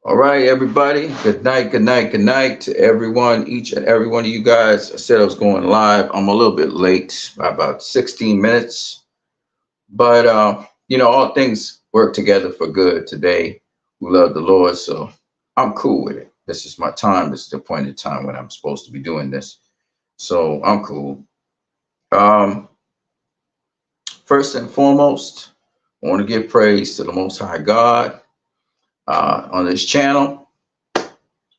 All right, everybody. Good night, good night, good night to everyone, each and every one of you guys. I said I was going live. I'm a little bit late by about 16 minutes, but all things work together for good today. We love the Lord, so I'm cool with it. This is my time. This is the appointed time when I'm supposed to be doing this, so I'm cool. Um, First and foremost, I want to give praise to the Most High God on this channel.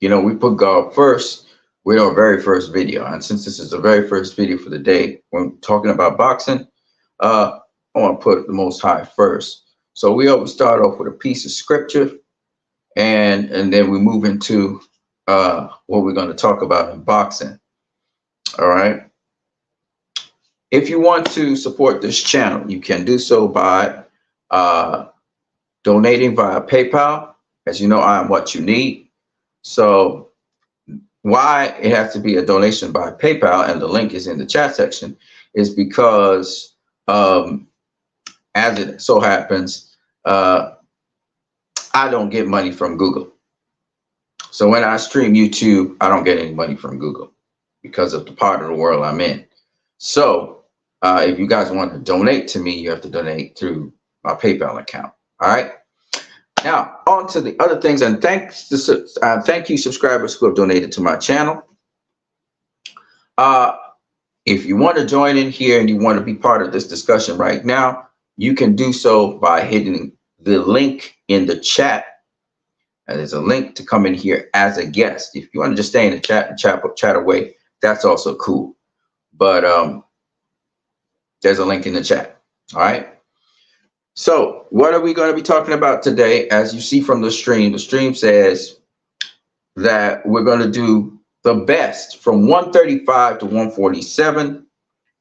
We put God first with our very first video. And since this is the very first video for the day, when talking about boxing, I want to put the Most High first. So we always start off with a piece of scripture, and then we move into what we're going to talk about in boxing. All right. If you want to support this channel, you can do so by donating via PayPal. As you know, I am what you need. So why it has to be a donation by PayPal, and the link is in the chat section, is because as it so happens, I don't get money from Google. So when I stream YouTube, I don't get any money from Google because of the part of the world I'm in. So if you guys want to donate to me, you have to donate through my PayPal account. All right. Now, on to the other things, and thank you, subscribers who have donated to my channel. If you want to join in here and you want to be part of this discussion right now, you can do so by hitting the link in the chat. And there's a link to come in here as a guest. If you want to just stay in the chat and chat away, that's also cool. But there's a link in the chat. All right. So what are we going to be talking about today? As you see from the stream says that we're going to do the best from 135 to 147,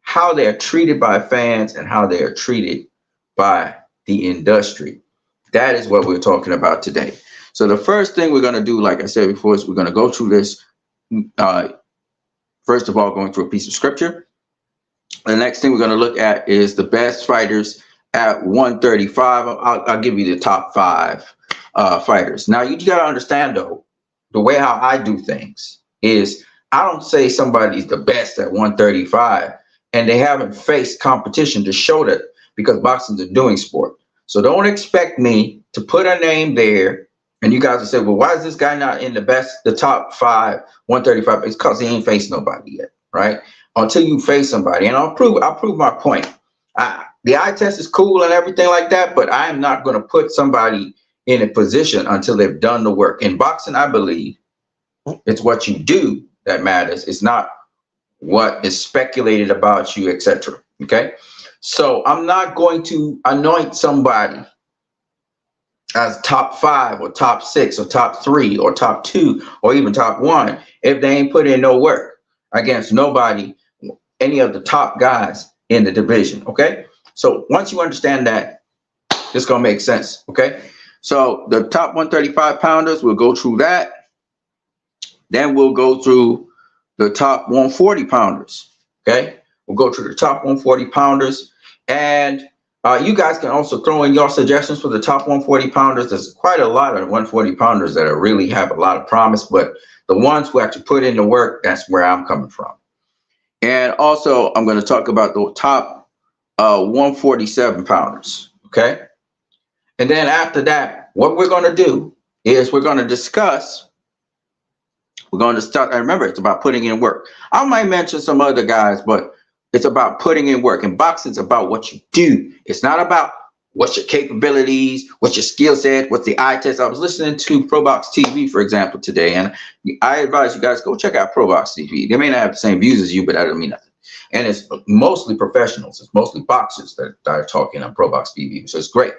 how they're treated by fans and how they are treated by the industry. That is what we're talking about today. So the first thing we're going to do, like I said before, is we're going to go through this. First of all, going through a piece of scripture. The next thing we're going to look at is the best fighters at 135. I'll give you the top 5 fighters. Now, you got to understand, though, the way how I do things is I don't say somebody's the best at 135 and they haven't faced competition to show that, because boxing's a doing sport. So don't expect me to put a name there and you guys will say, well, why is this guy not in the top 5, 135? It's because he ain't faced nobody yet, right? Until you face somebody, and I'll prove my point. The eye test is cool and everything like that, but I am not going to put somebody in a position until they've done the work. In boxing, I believe it's what you do that matters. It's not what is speculated about you, etc. Okay, so I'm not going to anoint somebody as top 5 or top 6 or top 3 or top 2 or even top 1 if they ain't put in no work against nobody, any of the top guys in the division. Okay, so once you understand that, it's gonna make sense. Okay, so the top 135 pounders, we'll go through that. Then we'll go through the top 140 pounders. Okay, we'll go through the top 140 pounders, and you guys can also throw in your suggestions for the top 140 pounders. There's quite a lot of 140 pounders that really have a lot of promise, but the ones who actually put in the work, that's where I'm coming from. And also, I'm going to talk about the top 147 pounders. Okay. And then after that, what we're going to do is we're going to discuss. We're going to start. And remember, it's about putting in work. I might mention some other guys, but it's about putting in work. And boxing is about what you do. It's not about what's your capabilities, what's your skill set, what's the eye test. I was listening to ProBox TV, for example, today, and I advise you guys, go check out ProBox TV. They may not have the same views as you, but that doesn't mean nothing. And it's mostly professionals. It's mostly boxers that are talking on ProBox TV, so it's great.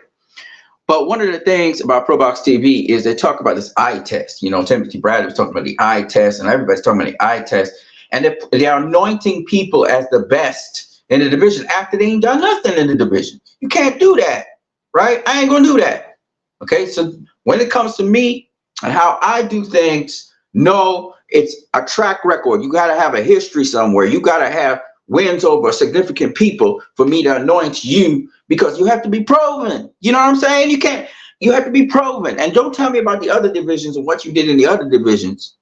But one of the things about ProBox TV is they talk about this eye test. You know, Timothy Bradley was talking about the eye test, and everybody's talking about the eye test. And they're anointing people as the best in the division after they ain't done nothing in the division. You can't do that, right? I ain't gonna do that. Okay, so when it comes to me and how I do things, no, it's a track record. You got to have a history somewhere. You got to have wins over significant people for me to anoint you, because you have to be proven. You know what I'm saying? You can't. You have to be proven. And don't tell me about the other divisions and what you did in the other divisions,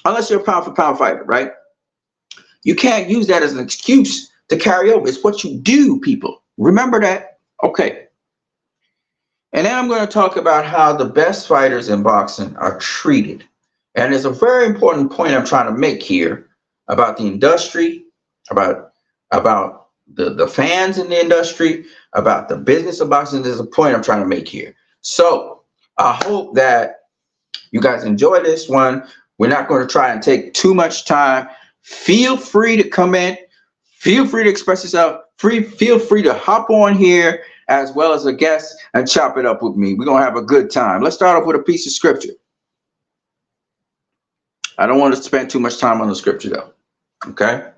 unless you're a pound for pound fighter, right? You can't use that as an excuse to carry over. It's what you do, people. Remember that? Okay. And then I'm going to talk about how the best fighters in boxing are treated. And there's a very important point I'm trying to make here about the industry, about the fans in the industry, about the business of boxing. There's a point I'm trying to make here. So I hope that you guys enjoy this one. We're not going to try and take too much time. Feel free to come in. Feel free to express yourself. Feel free to hop on here as well as a guest and chop it up with me. We're going to have a good time. Let's start off with a piece of scripture. I don't want to spend too much time on the scripture though. Okay?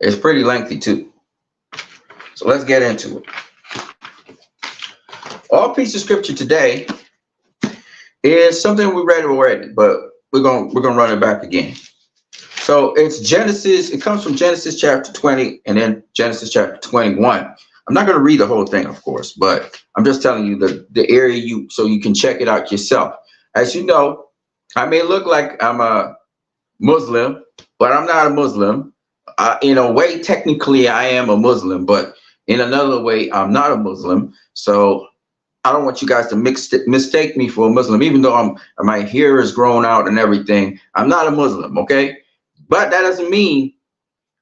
It's pretty lengthy too. So let's get into it. Our piece of scripture today is something we read already, but we're gonna run it back again. So it's Genesis. It comes from Genesis chapter 20 and then Genesis chapter 21. I'm not going to read the whole thing, of course, but I'm just telling you the area so you can check it out yourself. As you know, I may look like I'm a Muslim, but I'm not a Muslim. In a way, technically, I am a Muslim, but in another way, I'm not a Muslim. So I don't want you guys to mistake me for a Muslim, even though my hair is grown out and everything. I'm not a Muslim, okay? But that doesn't mean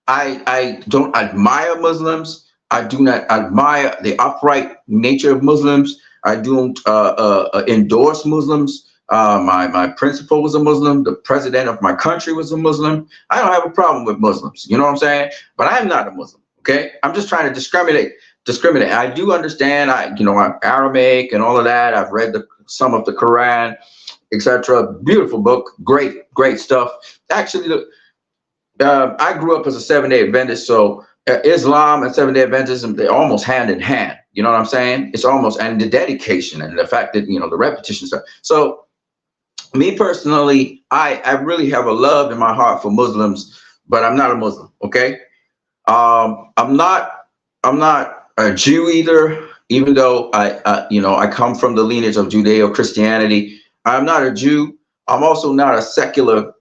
I don't admire Muslims. I do not admire the upright nature of Muslims. I don't endorse Muslims. My principal was a Muslim. The president of my country was a Muslim. I don't have a problem with Muslims. You know what I'm saying? But I'm not a Muslim, okay? I'm just trying to discriminate. I do understand. I'm Aramaic and all of that. I've read some of the Quran, etc. Beautiful book. Great stuff. Actually, I grew up as a Seventh-day Adventist, so Islam and Seventh-day Adventism, they're almost hand in hand. You know what I'm saying? It's almost, and the dedication and the fact that, the repetition stuff. So me personally, I really have a love in my heart for Muslims, but I'm not a Muslim. Okay. I'm not a Jew either, even though I come from the lineage of Judeo-Christianity. I'm not a Jew. I'm also not a secular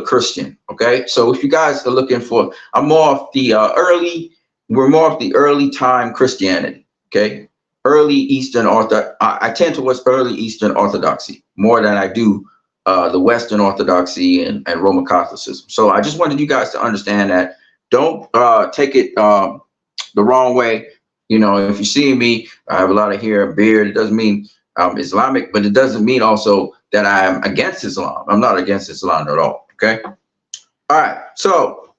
Christian. Okay. So if you guys are looking for, we're more of the early time Christianity. Okay. Early Eastern I tend towards early Eastern Orthodoxy more than I do the Western Orthodoxy and Roman Catholicism. So I just wanted you guys to understand that. Don't take it the wrong way. If you see me, I have a lot of hair and beard. It doesn't mean I'm Islamic, but it doesn't mean also that I'm against Islam. I'm not against Islam at all. Okay. All right. So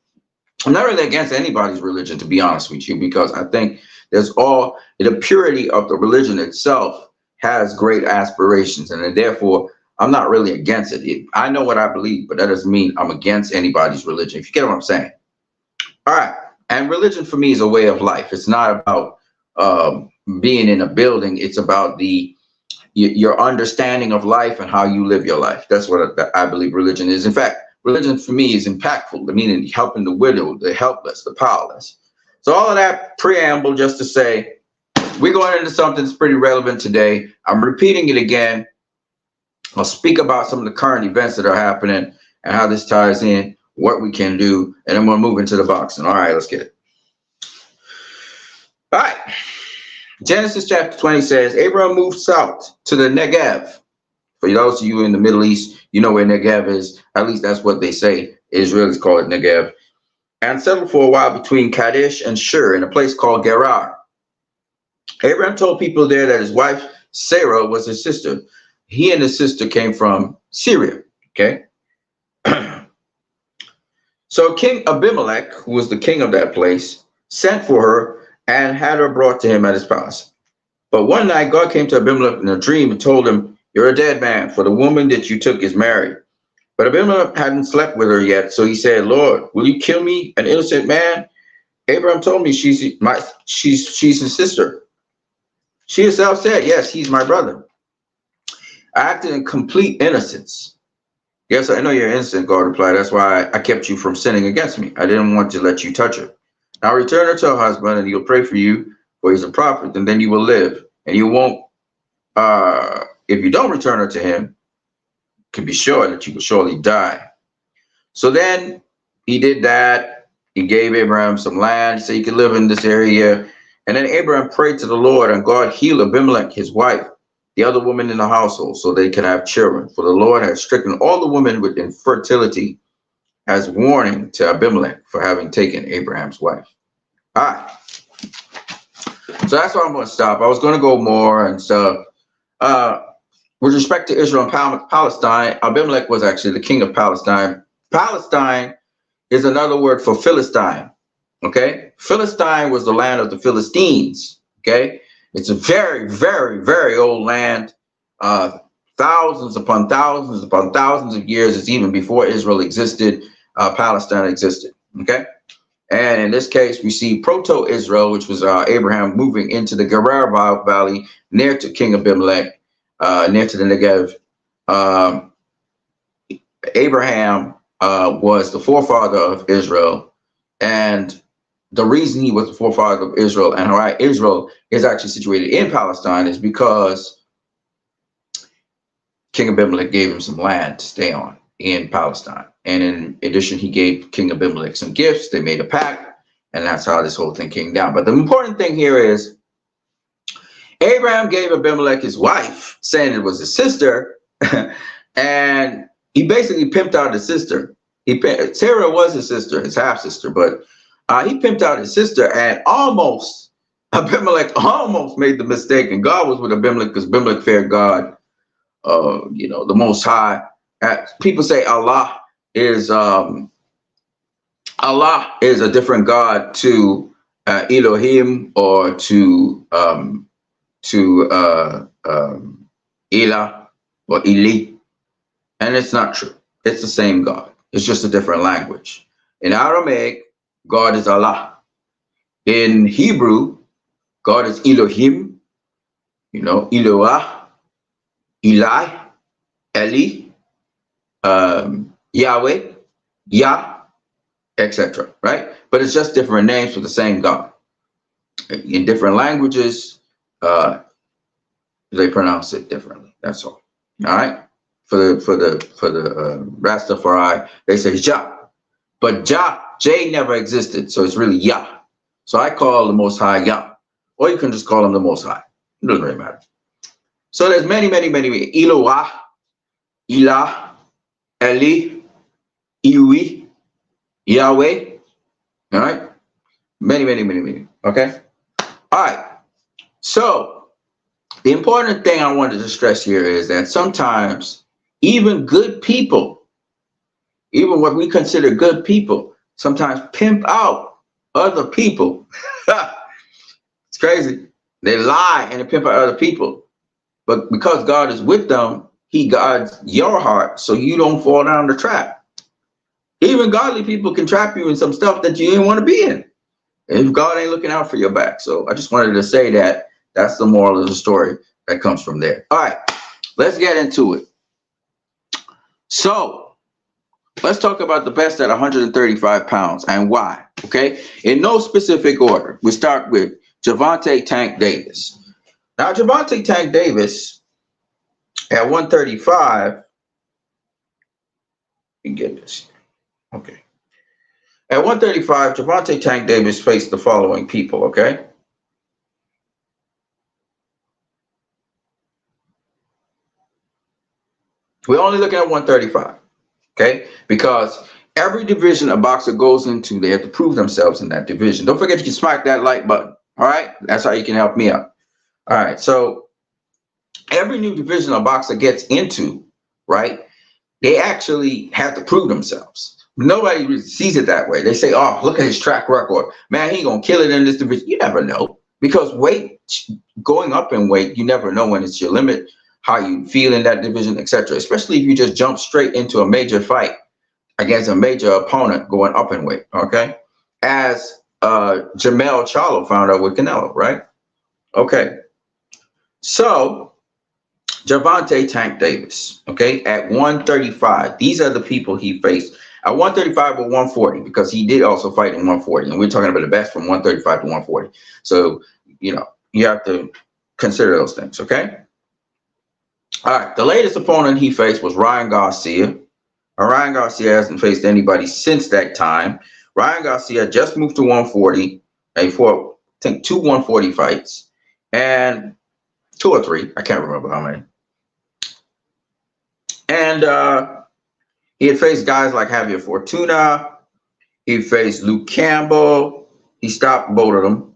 I'm not really against anybody's religion, to be honest with you, because I think the purity of the religion itself has great aspirations, and therefore I'm not really against it. I know what I believe, but that doesn't mean I'm against anybody's religion, if you get what I'm saying. All right. And religion for me is a way of life. It's not about being in a building. It's about your understanding of life and how you live your life. That's what I believe religion is. In fact, religion for me is impactful, meaning helping the widow, the helpless, the powerless. So all of that preamble just to say, we're going into something that's pretty relevant today. I'm repeating it again. I'll speak about some of the current events that are happening and how this ties in, what we can do, and then we'll move into the boxing. All right, let's get it. All right. Genesis chapter 20 says, Abraham moved south to the Negev. For those of you in the Middle East, you know where Negev is. At least that's what they say. Israelis call it Negev. And settled for a while between Kadesh and Shur in a place called Gerar. Abraham told people there that his wife Sarah was his sister. He and his sister came from Syria. Okay. So King Abimelech, who was the king of that place, sent for her and had her brought to him at his palace. But one night God came to Abimelech in a dream and told him, "You're a dead man, for the woman that you took is married." But Abimelech hadn't slept with her yet, so he said, "Lord, will you kill me, an innocent man?" Abraham told me she's his sister. She herself said, "Yes, he's my brother." I acted in complete innocence. "Yes, I know you're innocent," God replied. "That's why I kept you from sinning against me. I didn't want to let you touch her. Now return her to her husband, and he'll pray for you, for he's a prophet, and then you will live, and you won't if you don't return her to him, can be sure that you will surely die. So then he did that. He gave Abraham some land so he could live in this area. And then Abraham prayed to the Lord, and God healed Abimelech, his wife, the other woman in the household, so they could have children. For the Lord had stricken all the women with infertility as warning to Abimelech for having taken Abraham's wife. All right. So that's where I'm going to stop. I was going to go more and stuff. With respect to Israel and Palestine, Abimelech was actually the king of Palestine. Palestine is another word for Philistine. Okay, Philistine was the land of the Philistines. Okay, it's a very, very, very old land. Thousands upon thousands upon thousands of years. It's even before Israel existed. Palestine existed. Okay, and in this case, we see Proto-Israel, which was Abraham moving into the Gerar Valley near to King Abimelech. Near to the Negev. Abraham was the forefather of Israel, and the reason he was the forefather of Israel and why Israel is actually situated in Palestine is because King Abimelech gave him some land to stay on in Palestine. And in addition, he gave King Abimelech some gifts. They made a pact, and that's how this whole thing came down. But the important thing here is Abraham gave Abimelech his wife, saying it was his sister, and he basically pimped out his sister. Sarah was his sister, his half-sister, but he pimped out his sister, and Abimelech almost made the mistake, and God was with Abimelech because Abimelech feared God, the Most High. People say Allah is a different God to Elohim or to Elah or Eli, and it's not true. It's the same God. It's just a different language. In Aramaic, God is Allah. In Hebrew, God is Elohim, Eloah, Eli, Eli, Yahweh, Yah, etc. Right? But it's just different names for the same God. In different languages, they pronounce it differently. That's all. All right. For the Rastafari, they say Jah, but J never existed, so it's really Yah. So I call the Most High Yah, or you can just call him the Most High. It doesn't really matter. So there's many Eloah, Elah, Eli, Iwi, Yahweh. All right. Many. Okay. All right. So the important thing I wanted to stress here is that sometimes even good people, even what we consider good people, sometimes pimp out other people. It's crazy. They lie and they pimp out other people. But because God is with them, he guards your heart so you don't fall down the trap. Even godly people can trap you in some stuff that you didn't want to be in, if God ain't looking out for your back. So I just wanted to say that that's the moral of the story that comes from there. All right, let's get into it. So let's talk about the best at 135 pounds and why. Okay, in no specific order. We start with Gervonta Tank Davis. Now, Gervonta Tank Davis at 135, you get this. Okay. At 135, Gervonta Tank Davis faced the following people, okay? We're only looking at 135, okay? Because every division a boxer goes into, they have to prove themselves in that division. Don't forget you can smack that like button, all right? That's how you can help me out. All right, so every new division a boxer gets into, right, they actually have to prove themselves. Nobody really sees it that way. They say, oh, look at his track record. Man, he gonna kill it in this division. You never know, because weight, going up in weight, you never know when it's your limit, how you feel in that division, etc. Especially if you just jump straight into a major fight against a major opponent going up in weight, okay? As Jermell Charlo found out with Canelo, right? Okay. So Gervonta Tank Davis, okay, at 135, these are the people he faced. At 135 or 140, because he did also fight in 140, and we're talking about the best from 135 to 140. So, you know, you have to consider those things, okay? All right, the latest opponent he faced was Ryan Garcia. Ryan Garcia hasn't faced anybody since that time. Ryan Garcia just moved to 140. He fought, I think, 2 140 fights, and 2 or 3. I can't remember how many. And he had faced guys like Javier Fortuna. He faced Luke Campbell. He stopped both of them.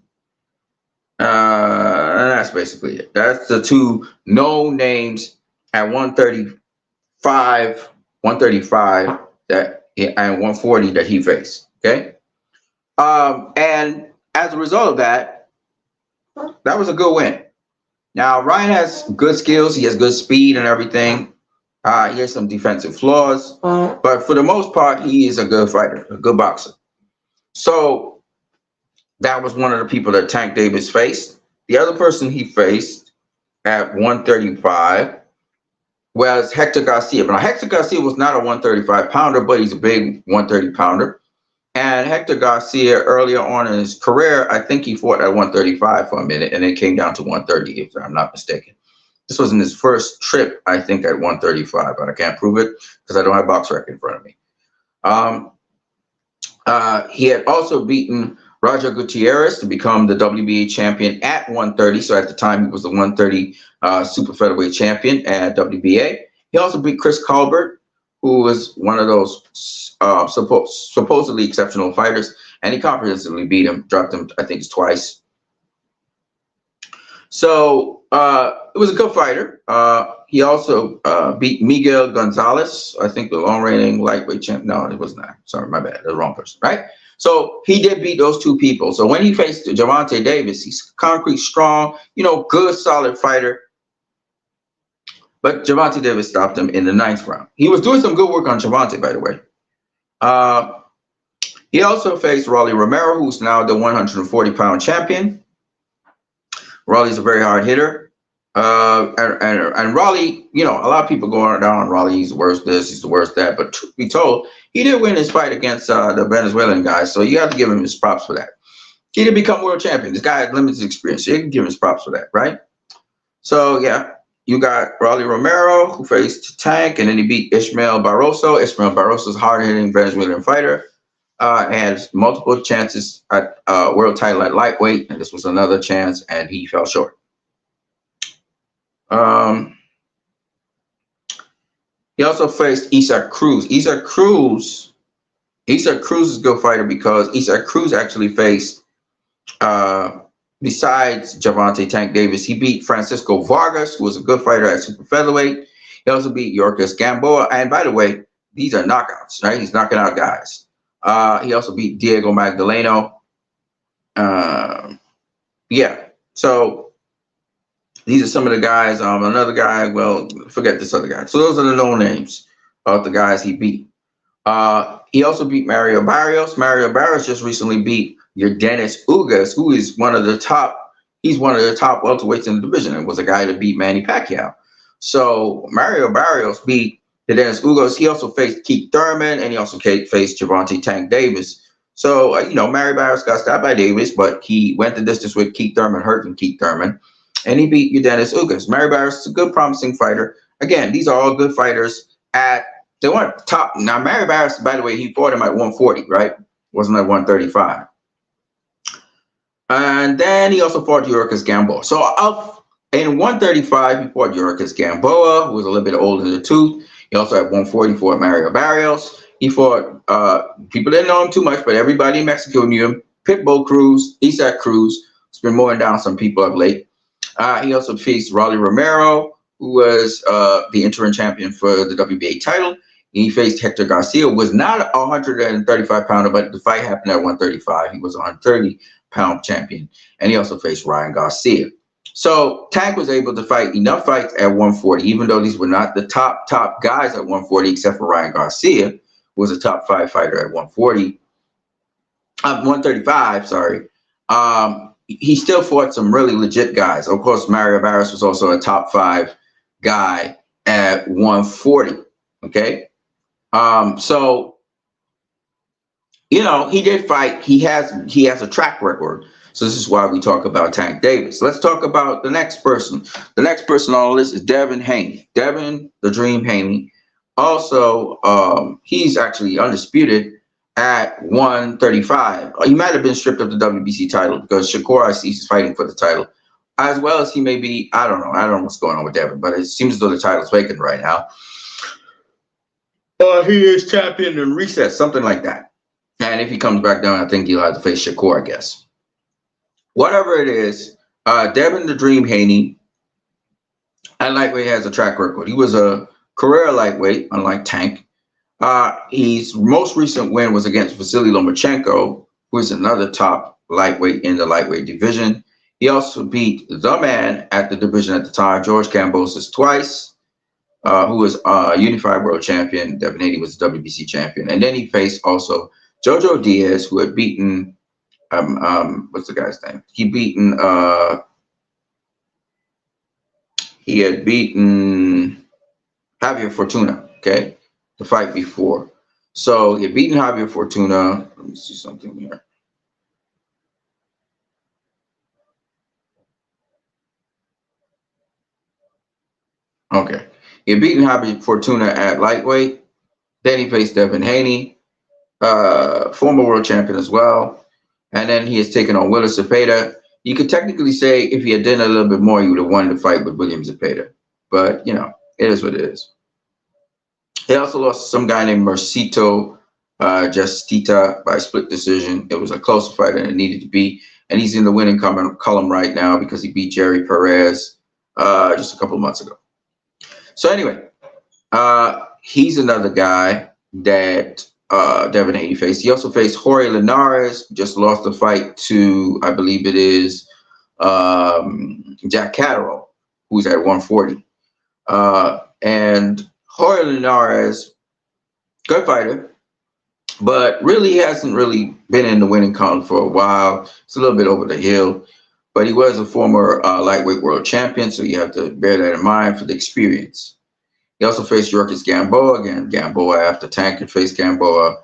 And that's basically it. That's the 2 known names at 135 that and 140 that he faced. Okay. And as a result of that, that was a good win. Now Ryan has good skills. He has good speed and everything. He has some defensive flaws, but for the most part, he is a good fighter, a good boxer. So that was one of the people that Tank Davis faced. The other person he faced at 135 was Hector Garcia. But now Hector Garcia was not a 135 pounder, but he's a big 130 pounder. And Hector Garcia, earlier on in his career, I think he fought at 135 for a minute, and it came down to 130, if I'm not mistaken. This wasn't his first trip, I think, at 135, but I can't prove it because I don't have box record in front of me. He had also beaten Roger Gutierrez to become the WBA champion at 130. So at the time, he was the 130 super featherweight champion at WBA. He also beat Chris Colbert, who was one of those supposedly exceptional fighters, and he comprehensively beat him, dropped him, I think, twice. So it was a good fighter. He also beat Miguel Gonzalez, I think the long reigning lightweight champ. No, it was not. Sorry, my bad. The wrong person, right? So he did beat those 2 people. So when he faced Gervonta Davis, he's concrete, strong, good, solid fighter. But Gervonta Davis stopped him in the 9th round. He was doing some good work on Gervonta, by the way. He also faced Rolly Romero, who's now the 140-pound champion. Rolly's a very hard hitter. And Rolly, a lot of people go down on Rolly. He's the worst this, he's the worst that. But truth be told, he did win his fight against the Venezuelan guy. So you have to give him his props for that. He did become world champion. This guy had limited experience. So you can give him his props for that, right? So, yeah, you got Rolly Romero, who faced Tank, and then he beat Ismael Barroso. Ismael Barroso's a hard-hitting Venezuelan fighter. Had multiple chances at world title at lightweight, and this was another chance, and he fell short. He also faced Isaac Cruz. Isaac Cruz is a good fighter because Isaac Cruz actually faced, besides Gervonta Tank Davis, he beat Francisco Vargas, who was a good fighter at super featherweight. He also beat Yorkis Gamboa, and by the way, these are knockouts, right? He's knocking out guys. He also beat Diego Magdaleno. Yeah, so these are some of the guys. Another guy, well, forget this other guy. So those are the known names of the guys he beat. He also beat Mario Barrios. Mario Barrios just recently beat Yordenis Ugas, who is one of the top welterweights in the division, and was a guy that beat Manny Pacquiao. So Mario Barrios beat Yordenis Ugas. He also faced Keith Thurman, and he also faced Gervonta Tank Davis. So, Mario Barrios got stopped by Davis, but he went the distance with Keith Thurman, hurting Keith Thurman, and he beat Yordenis Ugas. Mario Barrios is a good, promising fighter. Again, these are all good fighters they weren't top. Now, Mario Barrios, by the way, he fought him at 140, right? Wasn't at 135. And then he also fought Yorkis Gamboa. So in 135, he fought Yorkis Gamboa, who was a little bit older in the tooth. He also had 140 fought Mario Barrios. He fought, people didn't know him too much, but everybody in Mexico knew him. Pitbull Cruz, Isaac Cruz, who's been mowing down some people of late. He also faced Rolly Romero, who was the interim champion for the WBA title. He faced Hector Garcia, who was not a 135-pounder, but the fight happened at 135. He was a 130-pound champion. And he also faced Ryan Garcia. So Tank was able to fight enough fights at 140, even though these were not the top guys at 140, except for Ryan Garcia, who was a top 5 fighter at 135, sorry. He still fought some really legit guys. Of course, Mario Barrios was also a top 5 guy at 140, okay? So, he did fight. He has a track record. So this is why we talk about Tank Davis. Let's talk about the next person. The next person on the list is Devin Haney. Devin the Dream Haney. Also, he's actually undisputed at 135. He might have been stripped of the WBC title because Shakur Assis is fighting for the title, as well as he may be. I don't know. I don't know what's going on with Devin, but it seems as though the title's vacant right now. He is champion in reset, something like that. And if he comes back down, I think he'll have to face Shakur, I guess. Whatever it is, Devin the Dream Haney at lightweight has a track record. He was a career lightweight, unlike Tank. His most recent win was against Vasily Lomachenko, who is another top lightweight in the lightweight division. He also beat the man at the division at the time, George Kambosos, twice, who was unified world champion. Devin Haney was WBC champion. And then he faced also Jojo Diaz, who had beaten, what's the guy's name? He had beaten Javier Fortuna, okay, the fight before. So he had beaten Javier Fortuna. Let me see something here. Okay. He had beaten Javier Fortuna at lightweight. Then he faced Devin Haney, former world champion as well. And then he has taken on Willer Zepeda. You could technically say if he had done a little bit more, he would have won the fight with William Zepeda. But, you know, it is what it is. He also lost to some guy named Mercito Justita by split decision. It was a closer fight than it needed to be. And he's in the winning column right now because he beat Jerry Perez just a couple of months ago. So anyway, he's another guy that Devin Haney faced. He also faced Jorge Linares, just lost the fight to, I believe it is, Jack Catterall, who's at 140. And Jorge Linares, good fighter, but really hasn't really been in the winning column for a while. It's a little bit over the hill, but he was a former lightweight world champion, so you have to bear that in mind for the experience. He also faced Yorkis Gamboa. Again, Gamboa after Tank had faced Gamboa.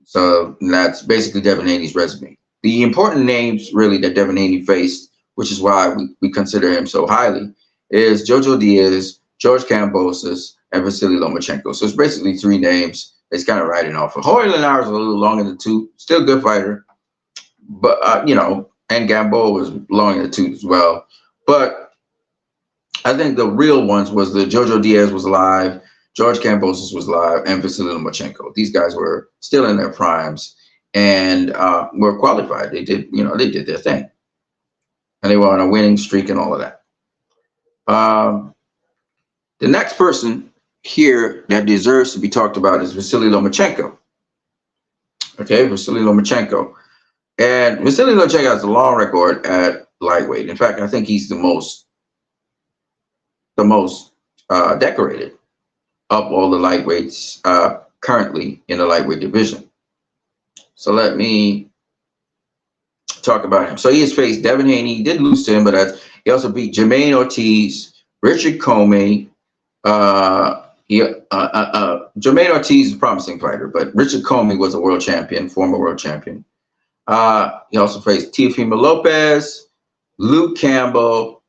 So that's basically Devin Haney's resume. The important names really that Devin Haney faced, which is why we consider him so highly, is Jojo Diaz, George Kambosos, and Vasily Lomachenko. So it's basically three names it's kind of riding off of. Jorge Linares was a little long in the tooth, still a good fighter, but, you know, and Gamboa was long in the tooth as well. But I think the real ones was the Jojo Diaz was live, George Kambosos was live, and Vasily Lomachenko. These guys were still in their primes and were qualified. They did, you know, they did their thing. And they were on a winning streak and all of that. The next person here that deserves to be talked about is Vasily Lomachenko. Okay, Vasily Lomachenko. And Vasily Lomachenko has a long record at lightweight. In fact, I think he's the most decorated of all the lightweights currently in the lightweight division. So let me talk about him. So he has faced Devin Haney. He did lose to him, but he also beat Jermaine Ortiz, Richard Comey. Jermaine Ortiz is a promising fighter, but Richard Comey was a world champion, former world champion. He also faced Teofimo Lopez, Luke Campbell,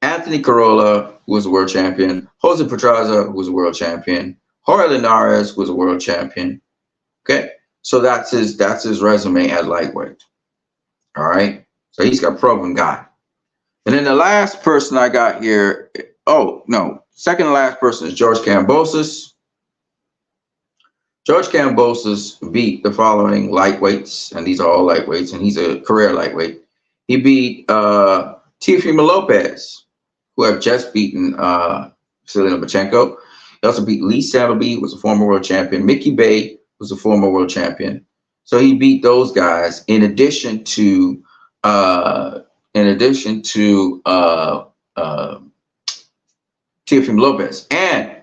Anthony Corolla, who was a world champion, Jose Pedraza, who was a world champion, Jorge Linares, who was a world champion. Okay, so that's his resume at lightweight. All right, so he's got proven guy. And then the last person I got here, second to last person is George Kambosos. George Kambosos beat the following lightweights, and these are all lightweights, and he's a career lightweight. He beat Teofimo Lopez, who have just beaten Vasily Lomachenko. He also beat Lee Selby, who was a former world champion. Mickey Bay was a former world champion. So he beat those guys in addition to Teofimo Lopez. And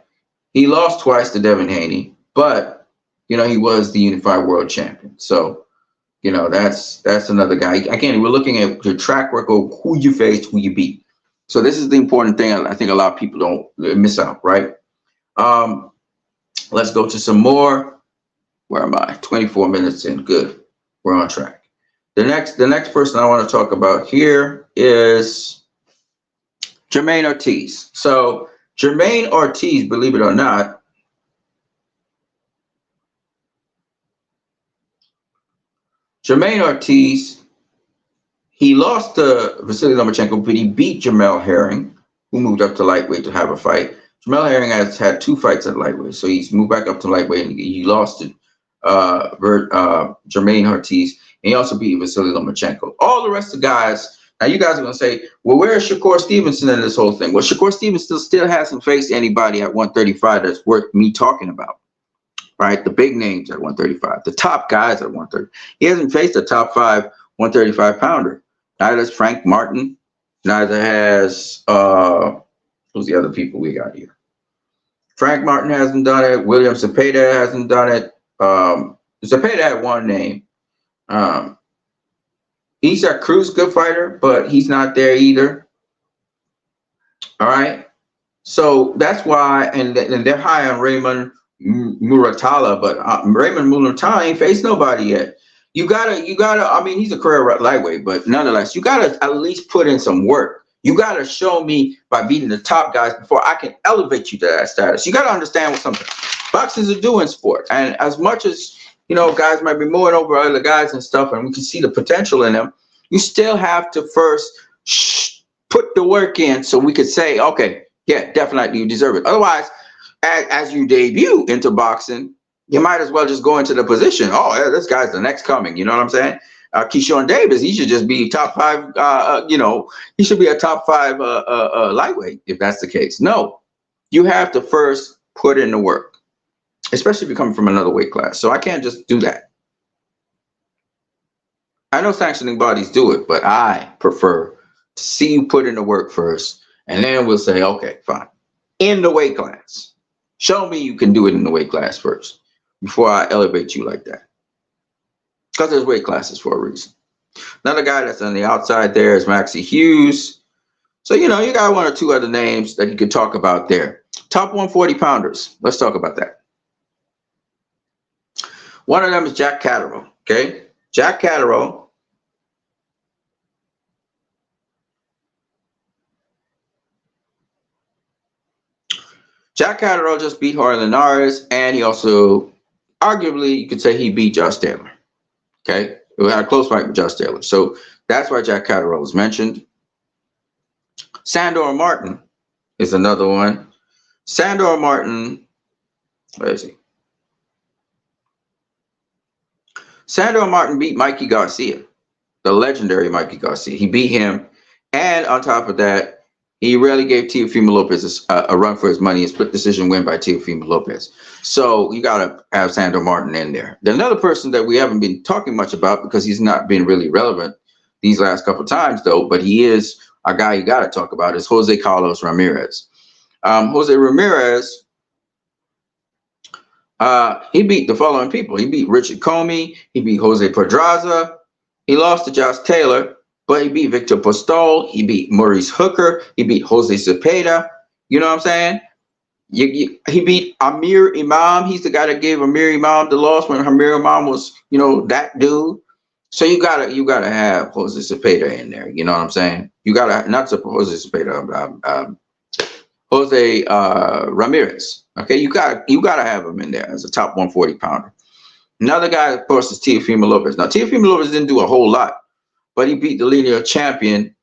he lost twice to Devin Haney, but, you know, he was the unified world champion. So, you know, that's another guy. Again, we're looking at your track record, who you faced, who you beat. So this is the important thing I think a lot of people don't miss out, right? Let's go to some more. Where am I? 24 minutes in. Good. We're on track. The next person I want to talk about here is Jermaine Ortiz. So Jermaine Ortiz, believe it or not, Jermaine Ortiz, he lost to Vasily Lomachenko, but he beat Jamel Herring, who moved up to lightweight to have a fight. Jamel Herring has had 2 fights at lightweight, so he's moved back up to lightweight, and he lost to Jermaine Ortiz, and he also beat Vasily Lomachenko. All the rest of the guys, now you guys are going to say, well, where is Shakur Stevenson in this whole thing? Well, Shakur Stevenson still hasn't faced anybody at 135 that's worth me talking about, right? The big names at 135, the top guys at 130. He hasn't faced a top 5 135 pounder. Neither has Frank Martin. Neither has, who's the other people we got here? Frank Martin hasn't done it. William Zepeda hasn't done it. Zepeda had one name. Isaac Cruz, good fighter, but he's not there either. All right. So that's why, and they're high on Raymond Muratalla, but Raymond Muratalla ain't faced nobody yet. You gotta, I mean, he's a career lightweight, but nonetheless, you gotta at least put in some work. You gotta show me by beating the top guys before I can elevate you to that status. You gotta understand what something boxing's a doing sport. And as much as, you know, guys might be mooing over other guys and stuff, and we can see the potential in them, you still have to first put the work in so we could say, okay, yeah, definitely you deserve it. Otherwise, as you debut into boxing, you might as well just go into the position. Oh, yeah, this guy's the next coming. You know what I'm saying? Keyshawn Davis, he should just be top 5. You know, he should be a top 5 lightweight if that's the case. No, you have to first put in the work, especially if you're coming from another weight class. So I can't just do that. I know sanctioning bodies do it, but I prefer to see you put in the work first, and then we'll say, okay, fine. In the weight class. Show me you can do it in the weight class first before I elevate you like that. Because there's weight classes for a reason. Another guy that's on the outside there is Maxie Hughes. So, you know, you got 1 or 2 other names that you could talk about there. Top 140 pounders. Let's talk about that. One of them is Jack Catterall. Okay. Jack Catterall. Jack Catterall just beat Jorge Linares, and he also, arguably, you could say he beat Josh Taylor. Okay, we had a close fight with Josh Taylor, so that's why Jack Catterall was mentioned. Sandor Martin is another one. Sandor Martin, where is he? Sandor Martin beat Mikey Garcia, the legendary Mikey Garcia. He beat him, and on top of that, he rarely gave Teofimo Lopez a run for his money. A split decision win by Teofimo Lopez. So you got to have Sandor Martin in there. Then another person that we haven't been talking much about because he's not been really relevant these last couple of times, though, but he is a guy you got to talk about, is Jose Carlos Ramirez. Jose Ramirez, he beat the following people. He beat Richard Comey. He beat Jose Pedraza. He lost to Josh Taylor. But he beat Victor Postol. He beat Maurice Hooker. He beat Jose Cepeda. You know what I'm saying? He beat Amir Imam. He's the guy that gave Amir Imam the loss when Amir Imam was, you know, that dude. So you gotta have Jose Cepeda in there. You know what I'm saying? You gotta, not Jose Cepeda, Jose Ramirez. Okay, you gotta have him in there as a top 140 pounder. Another guy, of course, is Teofimo Lopez. Now Teofimo Lopez didn't do a whole lot, but he beat the lineal champion.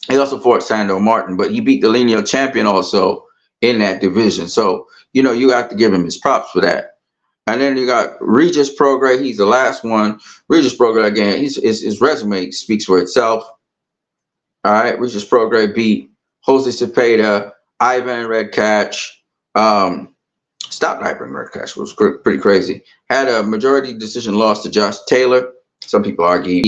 He also fought Sandor Martin, but he beat the lineal champion also in that division. So, you know, you have to give him his props for that. And then you got Regis Prograis. He's the last one. Regis Prograis, again, his resume speaks for itself. All right, Regis Prograis beat Jose Cepeda, Ivan Redkach. Stopped Ivan Redkach, was pretty crazy. Had a majority decision loss to Josh Taylor. Some people argue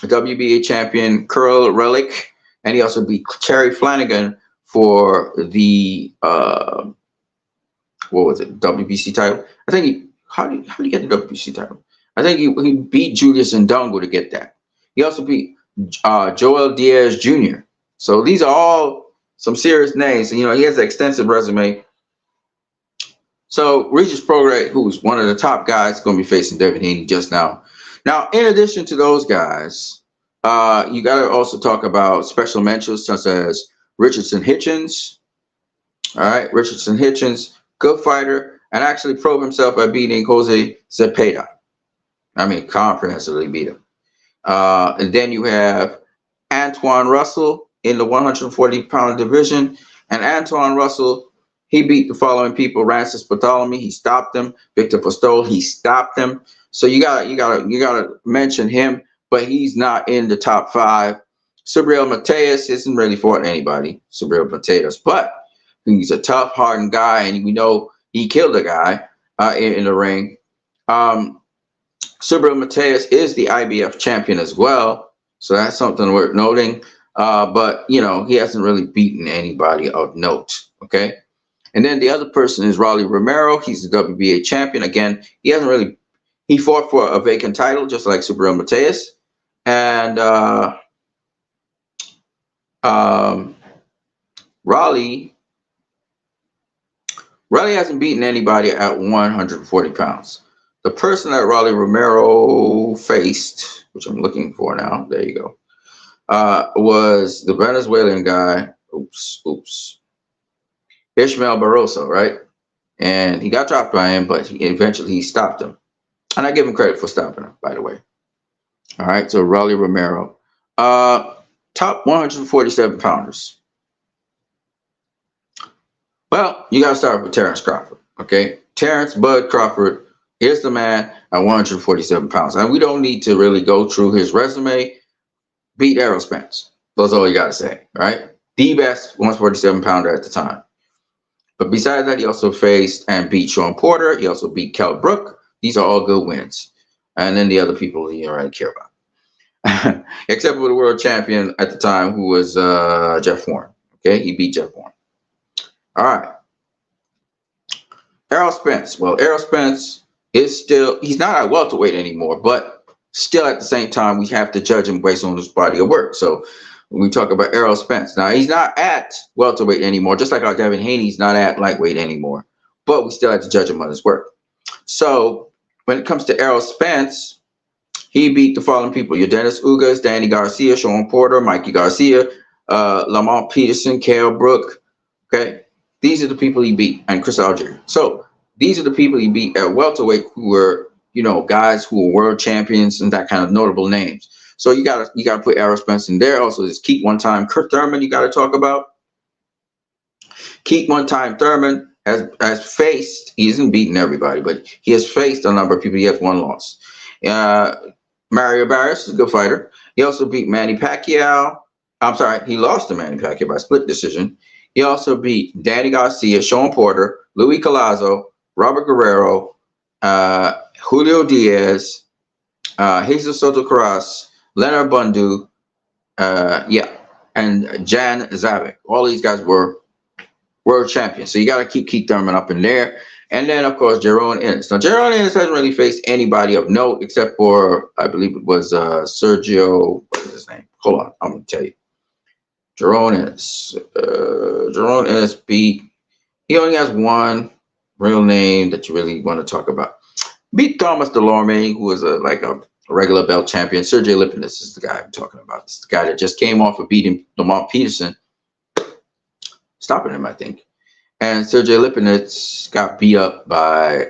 the WBA champion Curl Relic, and he also beat Terry Flanagan for the what was it, WBC title? I think how did he get the WBC title? I think he beat Julius Ndongo to get that. He also beat Joel Diaz Jr. So these are all some serious names. You know, he has an extensive resume. So Regis Prograis, who's one of the top guys, going to be facing Devin Haney just now. Now, in addition to those guys, you got to also talk about special mentions such as Richardson Hitchens. All right, Richardson Hitchens, good fighter, and actually proved himself by beating Jose Zepeda. I mean, comprehensively beat him. And then you have Antoine Russell in the 140-pound division. And Antoine Russell, he beat the following people: Rancis Bartholomew, he stopped him. Victor Postol, he stopped him. So you gotta mention him, but he's not in the top 5. Subriel Matias isn't really fought anybody, Subriel Matias, but he's a tough, hardened guy, and we know he killed a guy in the ring. Subriel Matias is the IBF champion as well, so that's something worth noting. But he hasn't really beaten anybody of note. Okay, and then the other person is Rolly Romero. He's the WBA champion. Again, he fought for a vacant title just like Subriel Matias, and Rolly hasn't beaten anybody at 140 pounds. The person that Rolly Romero faced, which I'm looking for now, there you go, was the Venezuelan guy, Ishmael Barroso, right? And he got dropped by him, but eventually he stopped him. And I give him credit for stopping him, by the way. All right, so Rolly Romero. Top 147 pounders. Well, you got to start with Terrence Crawford, okay? Terrence Bud Crawford is the man at 147 pounds. And we don't need to really go through his resume. Beat Errol Spence. That's all you got to say, right? The best 147 pounder at the time. But besides that, he also faced and beat Sean Porter. He also beat Kell Brook. These are all good wins. And then the other people you don't really care about. Except for the world champion at the time, who was Jeff Horn. Okay, he beat Jeff Horn. All right. Errol Spence. Well, Errol Spence is still, he's not at welterweight anymore, but still at the same time, we have to judge him based on his body of work. So when we talk about Errol Spence, now he's not at welterweight anymore, just like our Devin Haney's not at lightweight anymore, but we still have to judge him on his work. So when it comes to Errol Spence, he beat the following people: your Dennis Ugas, Danny Garcia, Sean Porter, Mikey Garcia, Lamont Peterson, Kell Brook. Okay, these are the people he beat, and Chris Algier. So these are the people he beat at welterweight, who were, guys who were world champions and that kind of notable names. So you gotta put Errol Spence in there. Also, there's Keith One Time Kurt Thurman. You gotta talk about Keith One Time Thurman has faced. He hasn't beaten everybody, but he has faced a number of people. He has one loss. Mario Barrios is a good fighter. He also beat Manny Pacquiao. I'm sorry, he lost to Manny Pacquiao by split decision. He also beat Danny Garcia, Sean Porter, Luis Collazo, Robert Guerrero, Julio Diaz, Jesus Soto Karass, Leonard Bundu, and Jan Zavik. All these guys were world champions. So you got to keep Keith Thurman up in there. And then, of course, Jaron Ennis. Now, Jaron Ennis hasn't really faced anybody of note except for, I believe it was Sergio, what is his name? Hold on, I'm going to tell you. Jaron Ennis. Jaron Ennis beat, he only has one real name that you really want to talk about. Beat Thomas Delorme, who was a regular belt champion. Sergey Lipinets is the guy I'm talking about. This is the guy that just came off of beating Lamont Peterson, stopping him, I think. And Sergey Lipinets got beat up by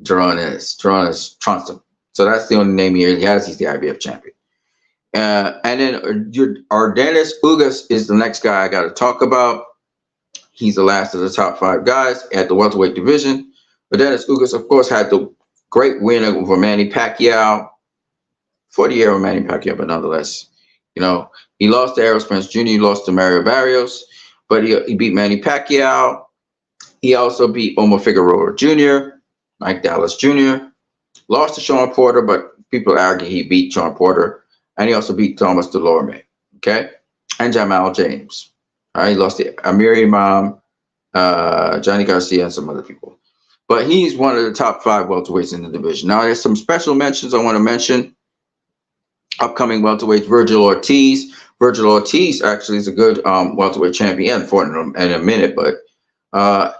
Jaron Ennis. Jaron Ennis trounced him. So that's the only name he has. He's the IBF champion. And then Dennis Ugas is the next guy I got to talk about. He's the last of the top 5 guys at the welterweight division. But Dennis Ugas, of course, had the great win over Manny Pacquiao. 40-year-old Manny Pacquiao, but nonetheless, he lost to Errol Spence Jr., he lost to Mario Barrios, but he beat Manny Pacquiao. He also beat Omar Figueroa Jr., Mike Dallas Jr., lost to Sean Porter, but people argue he beat Sean Porter, and he also beat Thomas Delorme, okay, and Jamal James. All right, he lost to Amir Imam, Johnny Garcia, and some other people. But he's one of the top 5 welterweights in the division. Now, there's some special mentions I want to mention. Upcoming welterweights, Virgil Ortiz. Virgil Ortiz actually is a good welterweight champion for him in a minute, but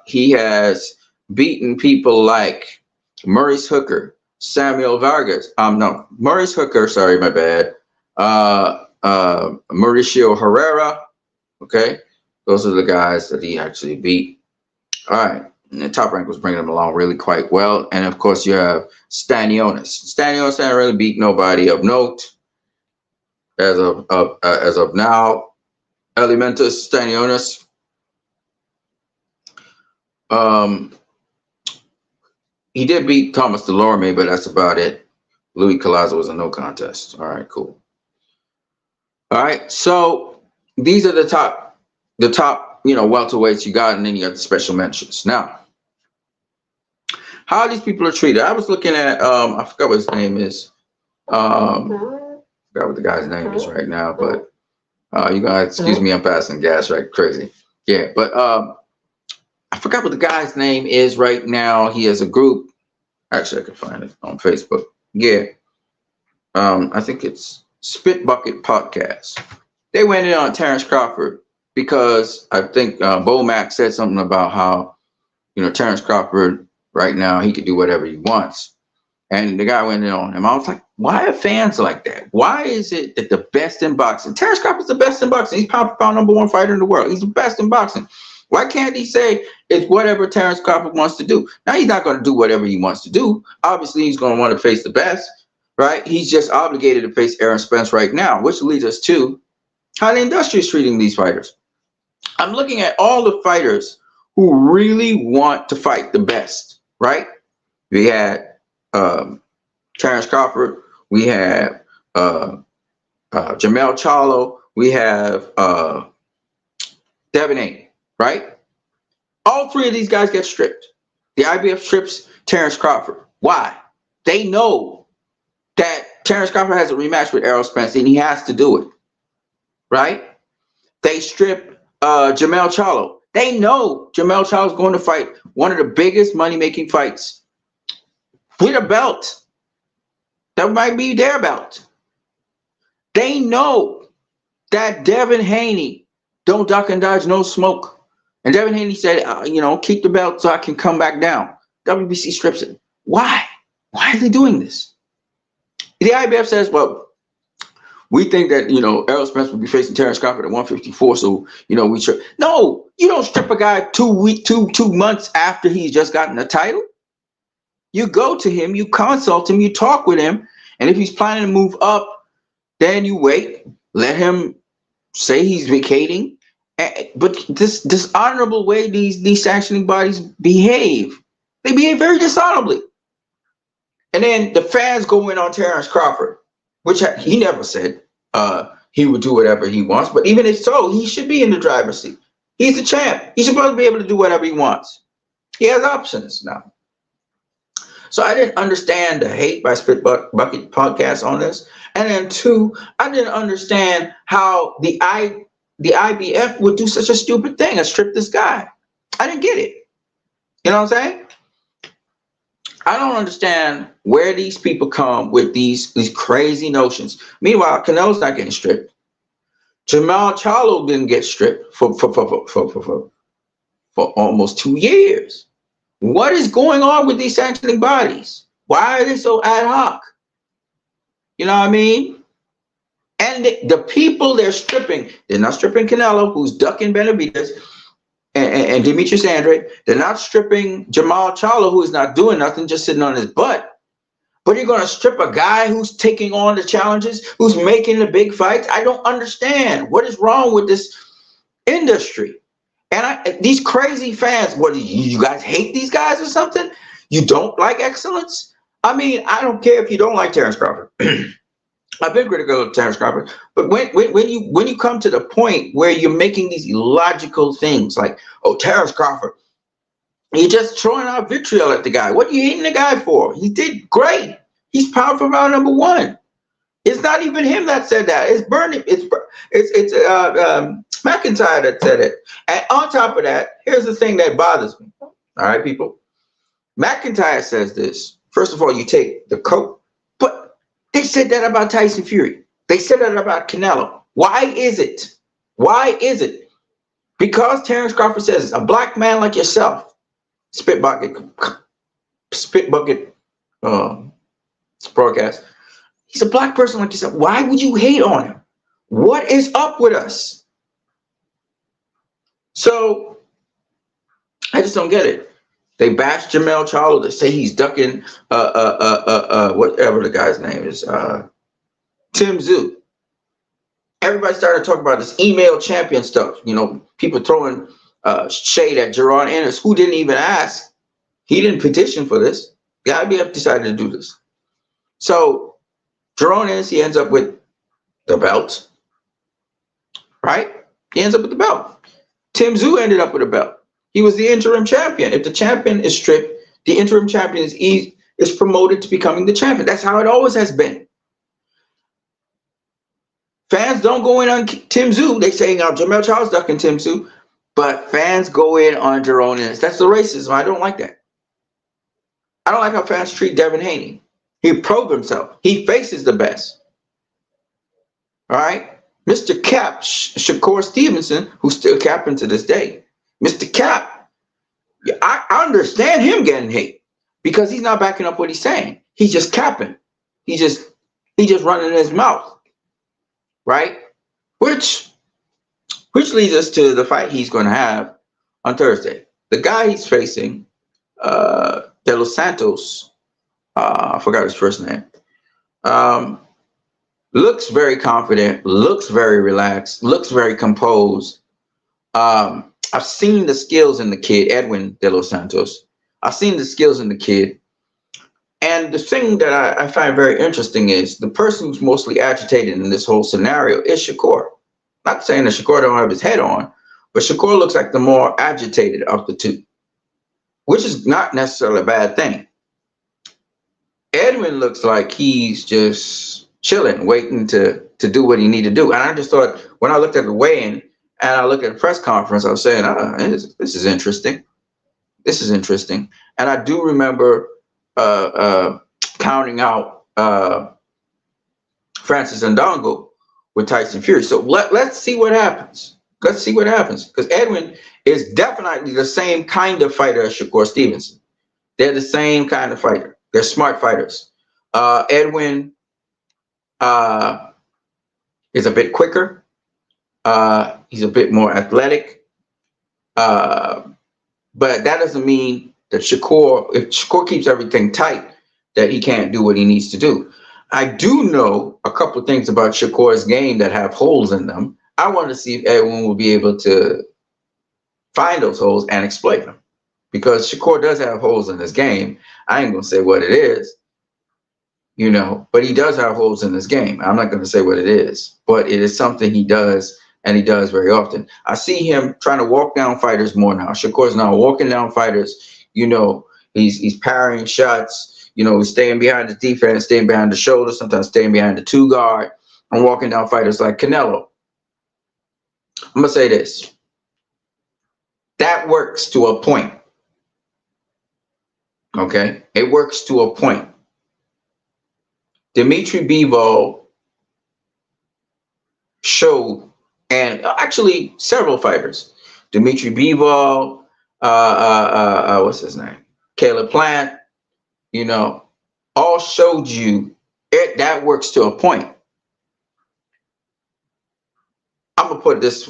he has beaten people like Maurice Hooker, Samuel Vargas. No, Maurice Hooker. Sorry, my bad. Mauricio Herrera. Okay, those are the guys that he actually beat. All right, and the Top Rank was bringing him along really quite well. And of course, you have Stanionis. Stanionis didn't really beat nobody of note as of now. Elementus Stanionis. He did beat Thomas Delorme, but that's about it. Louis Collazo was a no contest. All right, cool. All right, so these are the top, welterweights you got, and then you got the special mentions. Now, how these people are treated. I was looking at, I forgot what his name is. I forgot what the guy's name is right now, but you guys, excuse me, I'm passing gas right crazy. Yeah, but I forgot what the guy's name is right now. He has a group. Actually, I can find it on Facebook. Yeah. I think it's Spit Bucket Podcast. They went in on Terrence Crawford because I think Bo Mack said something about how, Terrence Crawford right now, he could do whatever he wants. And the guy went in on him. I was like, why are fans like that? Why is it that the best in boxing, Terrence Crawford's the best in boxing. He's pound for pound #1 fighter in the world. He's the best in boxing. Why can't he say it's whatever Terrence Crawford wants to do? Now, he's not going to do whatever he wants to do. Obviously, he's going to want to face the best, right? He's just obligated to face Aaron Spence right now, which leads us to how the industry is treating these fighters. I'm looking at all the fighters who really want to fight the best, right? We had Terrence Crawford. We have Jermell Charlo. We have Devin Haney. Right? All three of these guys get stripped. The IBF strips Terrence Crawford. Why? They know that Terrence Crawford has a rematch with Errol Spence and he has to do it. Right? They strip Jermell Charlo. They know Jermell Charlo is going to fight one of the biggest money-making fights with a belt. That might be their belt. They know that Devin Haney don't duck and dodge, no smoke. And Devin Haney said, keep the belt so I can come back down. WBC strips it. Why? Why are they doing this? The IBF says, well, we think that, Errol Spence will be facing Terrence Crawford at 154. So, we should. No, you don't strip a guy 2 months after he's just gotten the title. You go to him, you consult him, you talk with him. And if he's planning to move up, then you wait, let him say he's vacating. But this dishonorable way these sanctioning bodies behave, they behave very dishonorably. And then the fans go in on Terrence Crawford, which he never said he would do whatever he wants. But even if so, he should be in the driver's seat. He's the champ. He's supposed to be able to do whatever he wants. He has options now. So I didn't understand the hate by Spit Bucket Podcast on this. And then two, I didn't understand how the IBF would do such a stupid thing and strip this guy. I didn't get it. You know what I'm saying? I don't understand where these people come with these crazy notions. Meanwhile, Canelo's not getting stripped. Jermell Charlo didn't get stripped for almost 2 years. What is going on with these sanctioning bodies? Why are they so ad hoc? You know what I mean? And the people they're stripping, they're not stripping Canelo, who's ducking Benavidez and Demetrius Andrade. They're not stripping Jermell Charlo, who is not doing nothing, just sitting on his butt. But you're going to strip a guy who's taking on the challenges, who's making the big fights? I don't understand. What is wrong with this industry? And these crazy fans, what, you guys hate these guys or something? You don't like excellence? I mean, I don't care if you don't like Terrence Crawford. I've been critical of Terrence Crawford, but when you come to the point where you're making these illogical things like, oh, Terrence Crawford, you're just throwing out vitriol at the guy. What are you hating the guy for? He did great. He's pound for pound #1. It's not even him that said that. It's Bernie. It's McIntyre that said it. And on top of that, here's the thing that bothers me. All right, people. McIntyre says this. First of all, you take the coat, but they said that about Tyson Fury. They said that about Canelo. Why is it? Why is it? Because Terrence Crawford says a black man like yourself, spit bucket broadcast. He's a black person like yourself. Why would you hate on him? What is up with us? So I just don't get it. They bash Jermell Charlo. They say he's ducking whatever the guy's name is, Tim Tszyu. Everybody started talking about this email champion stuff. You know, people throwing shade at Jaron Ennis, who didn't even ask. He didn't petition for this. The IBF decided to do this. So Jaron Ennis, he ends up with the belt, right? He ends up with the belt. Tim Tszyu ended up with a belt. He was the interim champion. If the champion is stripped, the interim champion is promoted to becoming the champion. That's how it always has been. Fans don't go in on Tim Tszyu. They say now Jermell Charlo's ducking Tim Tszyu, but fans go in on Jaron Ennis. That's the racism. I don't like that. I don't like how fans treat Devin Haney. He proved himself. He faces the best. All right? Mr. Cap, Shakur Stevenson, who's still capping to this day. Mr. Cap, I understand him getting hate because he's not backing up what he's saying. He's just capping. He just running his mouth, right? Which leads us to the fight he's going to have on Thursday. The guy he's facing, De Los Santos, I forgot his first name, looks very confident, looks very relaxed, looks very composed. I've seen the skills in the kid, Edwin De Los Santos. I've seen the skills in the kid. And the thing that I find very interesting is the person who's mostly agitated in this whole scenario is Shakur. Not saying that Shakur don't have his head on, but Shakur looks like the more agitated of the two, which is not necessarily a bad thing. Edwin looks like he's just chilling, waiting to do what he need to do. And I just thought, when I looked at the weigh-in and I looked at the press conference, I was saying, this is interesting. This is interesting. And I do remember counting out Francis Ndongo with Tyson Fury. So let's see what happens. Let's see what happens. Because Edwin is definitely the same kind of fighter as Shakur Stevenson. They're the same kind of fighter. They're smart fighters. Edwin is a bit quicker. He's a bit more athletic. But that doesn't mean that Shakur, if Shakur keeps everything tight, that he can't do what he needs to do. I do know a couple of things about Shakur's game that have holes in them. I want to see if Edwin will be able to find those holes and exploit them. Because Shakur does have holes in his game. I ain't going to say what it is, you know, but he does have holes in his game. I'm not going to say what it is, but it is something he does, and he does very often. I see him trying to walk down fighters more now. Shakur's now walking down fighters. You know, he's parrying shots, you know, staying behind the defense, staying behind the shoulder, sometimes staying behind the two guard, and walking down fighters like Canelo. I'm going to say this. That works to a point. Okay? It works to a point. Dimitri Bivol showed, and actually several fighters, Dimitri Bivol, what's his name? Caleb Plant, you know, all showed you that works to a point. I'm going to put this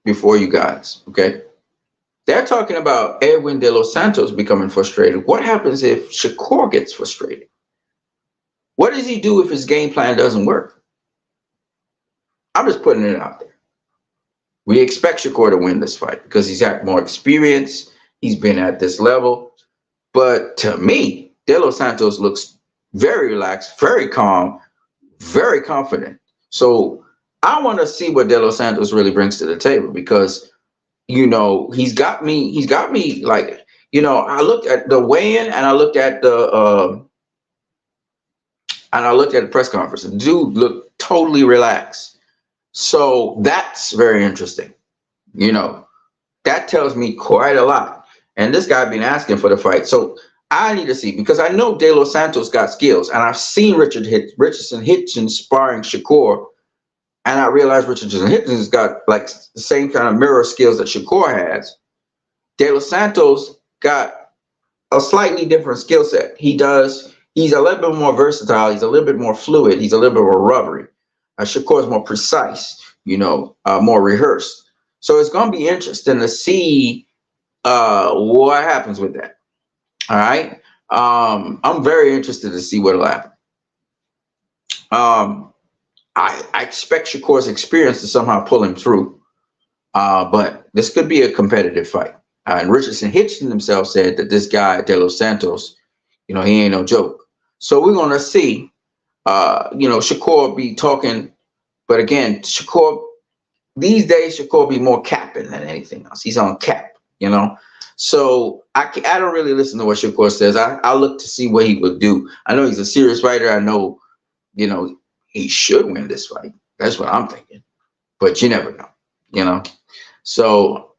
before you guys, okay? They're talking about Edwin De Los Santos becoming frustrated. What happens if Shakur gets frustrated? What does he do if his game plan doesn't work? I'm just putting it out there. We expect Shakur to win this fight because he's had more experience. He's been at this level. But to me, De Los Santos looks very relaxed, very calm, very confident. So I want to see what De Los Santos really brings to the table because, you know, he's got me like, you know, I looked at the weigh-in and I looked at the press conference. The dude looked totally relaxed. So that's very interesting. You know, that tells me quite a lot. And this guy been asking for the fight. So I need to see, because I know De Los Santos got skills, and I've seen Richardson Hitchens sparring Shakur, and I realized Richardson Hitchens has got like the same kind of mirror skills that Shakur has. De Los Santos got a slightly different skill set. He he's a little bit more versatile. He's a little bit more fluid. He's a little bit more rubbery. Shakur is more precise, more rehearsed. So it's going to be interesting to see what happens with that. All right. I'm very interested to see what'll happen. I expect Shakur's experience to somehow pull him through. But this could be a competitive fight. And Richardson himself said that this guy, De Los Santos, he ain't no joke. So we're going to see, Shakur be talking. But again, Shakur, these days, Shakur be more capping than anything else. He's on cap, So I don't really listen to what Shakur says. I look to see what he will do. I know he's a serious fighter. I know, he should win this fight. That's what I'm thinking. But you never know, So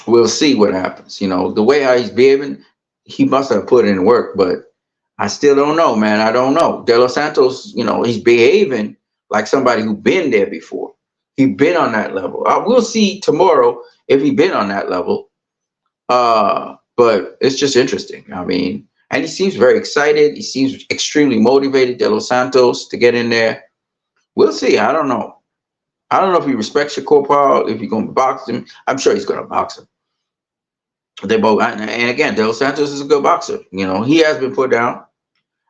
we'll see what happens. The way how he's behaving, he must have put in work, but I still don't know, man. I don't know. De Los Santos, he's behaving like somebody who's been there before. He's been on that level. We'll see tomorrow if he's been on that level. But it's just interesting. I mean, and he seems very excited. He seems extremely motivated, De Los Santos, to get in there. We'll see. I don't know. I don't know if he respects Shakur Paul, if he's going to box him. I'm sure he's going to box him. They both, and again, De Los Santos is a good boxer. He has been put down.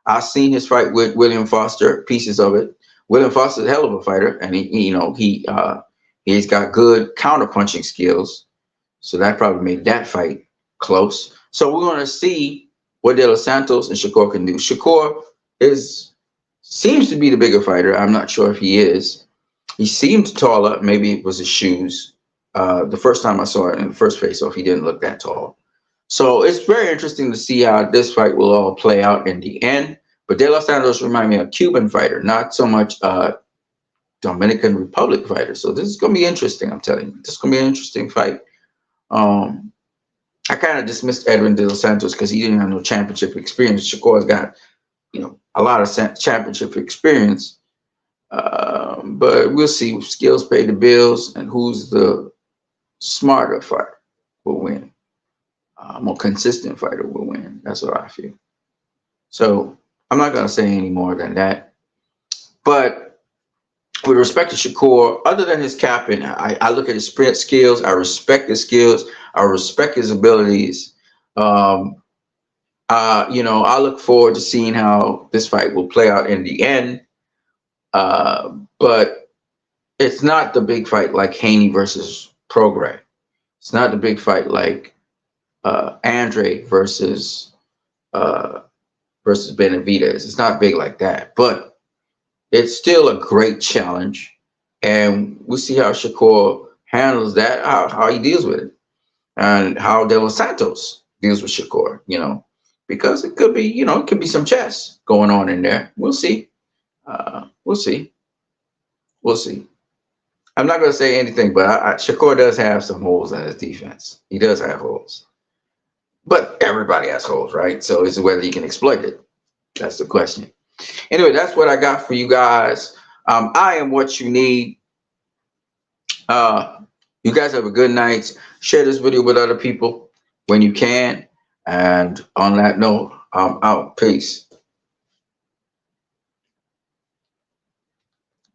I've seen his fight with William Foster, pieces of it. William Foster's a hell of a fighter, and he's got good counter-punching skills. So that probably made that fight close. So we're going to see what De Los Santos and Shakur can do. Shakur seems to be the bigger fighter. I'm not sure if he is. He seemed taller. Maybe it was his shoes. The first time I saw it in the first face-off, he didn't look that tall. So it's very interesting to see how this fight will all play out in the end. But De Los Santos remind me of a Cuban fighter, not so much Dominican Republic fighter. So this is going to be interesting, I'm telling you. This is going to be an interesting fight. I kind of dismissed Edwin De Los Santos because he didn't have no championship experience. Shakur's got, a lot of championship experience. But we'll see. Skills pay the bills, and who's the smarter fighter will win. More consistent fighter will win. That's what I feel. So I'm not going to say any more than that. But with respect to Shakur, other than his capping, I look at his sprint skills. I respect his skills. I respect his abilities. I look forward to seeing how this fight will play out in the end. But it's not the big fight like Haney versus Prograis. It's not the big fight like Andre versus Benavidez. It's not big like that, but it's still a great challenge, and we'll see how Shakur handles that, how he deals with it, and how De Los Santos deals with Shakur. Because it could be, it could be some chess going on in there. We'll see. We'll see. We'll see. I'm not going to say anything, but Shakur does have some holes in his defense. He does have holes. But everybody has holes, right? So it's whether he can exploit it. That's the question. Anyway, that's what I got for you guys. I am what you need. You guys have a good night. Share this video with other people when you can. And on that note, I'm out. Peace.